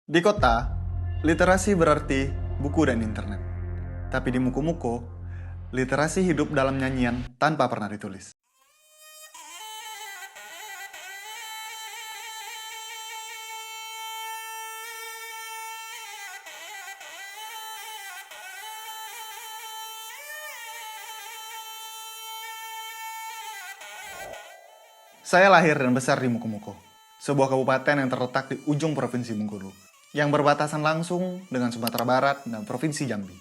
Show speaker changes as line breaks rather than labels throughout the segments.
Di kota, literasi berarti buku dan internet. Tapi di Muko-Muko, literasi hidup dalam nyanyian tanpa pernah ditulis. Saya lahir dan besar di Muko-Muko, sebuah kabupaten yang terletak di ujung Provinsi Bengkulu, yang berbatasan langsung dengan Sumatera Barat dan Provinsi Jambi.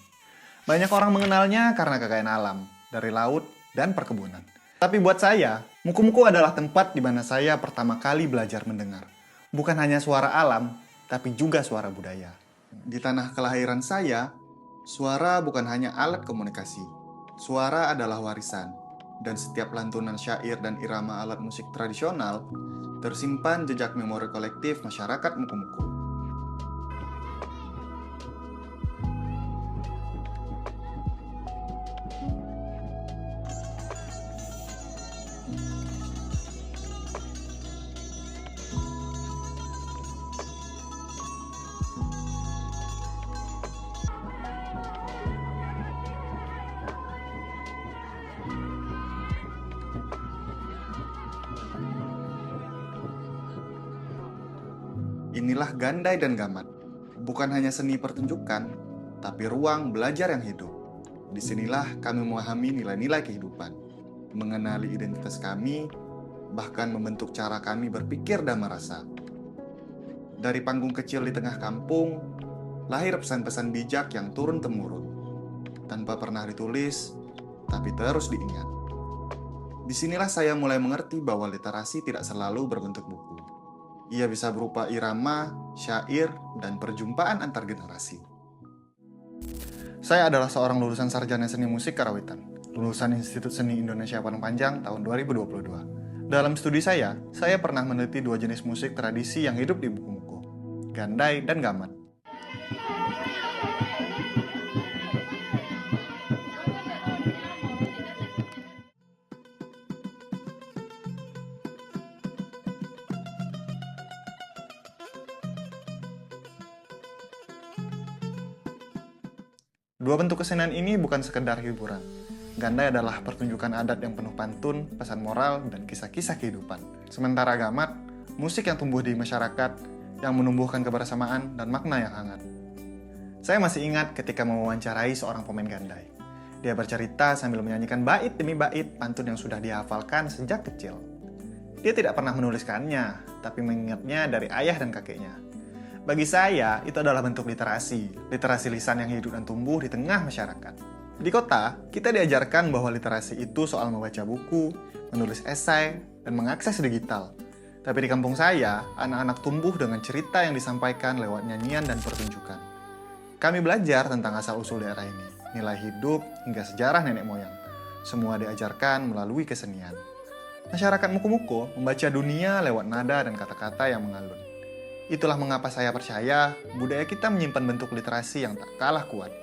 Banyak orang mengenalnya karena kekayaan alam, dari laut dan perkebunan. Tapi buat saya, Muko-Muko adalah tempat di mana saya pertama kali belajar mendengar. Bukan hanya suara alam, tapi juga suara budaya. Di tanah kelahiran saya, suara bukan hanya alat komunikasi. Suara adalah warisan. Dan setiap lantunan syair dan irama alat musik tradisional tersimpan jejak memori kolektif masyarakat Muko-Muko. Inilah Gandai dan Gamat, bukan hanya seni pertunjukan, tapi ruang belajar yang hidup. Disinilah kami memahami nilai-nilai kehidupan, mengenali identitas kami, bahkan membentuk cara kami berpikir dan merasa. Dari panggung kecil di tengah kampung, lahir pesan-pesan bijak yang turun-temurun, tanpa pernah ditulis, tapi terus diingat. Disinilah saya mulai mengerti bahwa literasi tidak selalu berbentuk buku. Ia bisa berupa irama, syair, dan perjumpaan antar generasi. Saya adalah seorang lulusan sarjana seni musik Karawitan, lulusan Institut Seni Indonesia Padang Panjang tahun 2022. Dalam studi saya pernah meneliti dua jenis musik tradisi yang hidup di Muko-Muko, Gandai dan Gamat. Dua bentuk kesenian ini bukan sekedar hiburan. Gandai adalah pertunjukan adat yang penuh pantun, pesan moral, dan kisah-kisah kehidupan. Sementara Gamat, musik yang tumbuh di masyarakat, yang menumbuhkan kebersamaan dan makna yang hangat. Saya masih ingat ketika mewawancarai seorang pemain Gandai. Dia bercerita sambil menyanyikan bait demi bait pantun yang sudah dihafalkan sejak kecil. Dia tidak pernah menuliskannya, tapi mengingatnya dari ayah dan kakeknya. Bagi saya, itu adalah bentuk literasi lisan yang hidup dan tumbuh di tengah masyarakat. Di kota, kita diajarkan bahwa literasi itu soal membaca buku, menulis esai, dan mengakses digital. Tapi di kampung saya, anak-anak tumbuh dengan cerita yang disampaikan lewat nyanyian dan pertunjukan. Kami belajar tentang asal-usul daerah ini, nilai hidup, hingga sejarah nenek moyang. Semua diajarkan melalui kesenian. Masyarakat Muko-Muko membaca dunia lewat nada dan kata-kata yang mengalun. Itulah mengapa saya percaya budaya kita menyimpan bentuk literasi yang tak kalah kuat.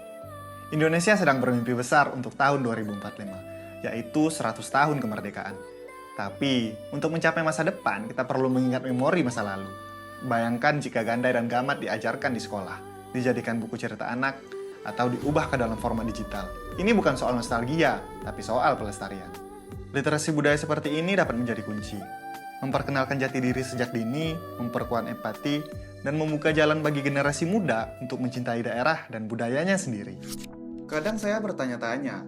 Indonesia sedang bermimpi besar untuk tahun 2045, yaitu 100 tahun kemerdekaan. Tapi, untuk mencapai masa depan, kita perlu mengingat memori masa lalu. Bayangkan jika Gandai dan Gamat diajarkan di sekolah, dijadikan buku cerita anak, atau diubah ke dalam format digital. Ini bukan soal nostalgia, tapi soal pelestarian. Literasi budaya seperti ini dapat menjadi kunci. Memperkenalkan jati diri sejak dini, memperkuat empati, dan membuka jalan bagi generasi muda untuk mencintai daerah dan budayanya sendiri. Kadang saya bertanya-tanya,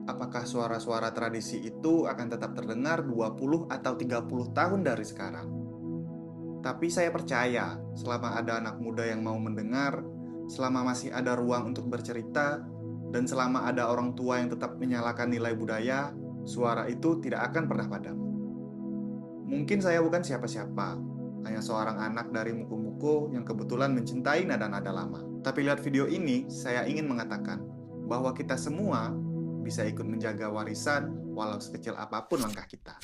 apakah suara-suara tradisi itu akan tetap terdengar 20 atau 30 tahun dari sekarang? Tapi saya percaya, selama ada anak muda yang mau mendengar, selama masih ada ruang untuk bercerita, dan selama ada orang tua yang tetap menyalakan nilai budaya, suara itu tidak akan pernah padam. Mungkin saya bukan siapa-siapa, hanya seorang anak dari Muko-Muko yang kebetulan mencintai nada-nada lama. Tapi lihat video ini, saya ingin mengatakan bahwa kita semua bisa ikut menjaga warisan walau sekecil apapun langkah kita.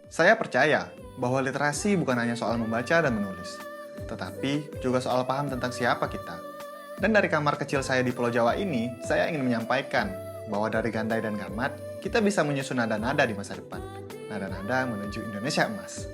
Saya percaya bahwa literasi bukan hanya soal membaca dan menulis, tetapi juga soal paham tentang siapa kita. Dan dari kamar kecil saya di Pulau Jawa ini, saya ingin menyampaikan bahwa dari Gandai dan Gamat, kita bisa menyusun nada-nada di masa depan. Nada-nada menuju Indonesia emas.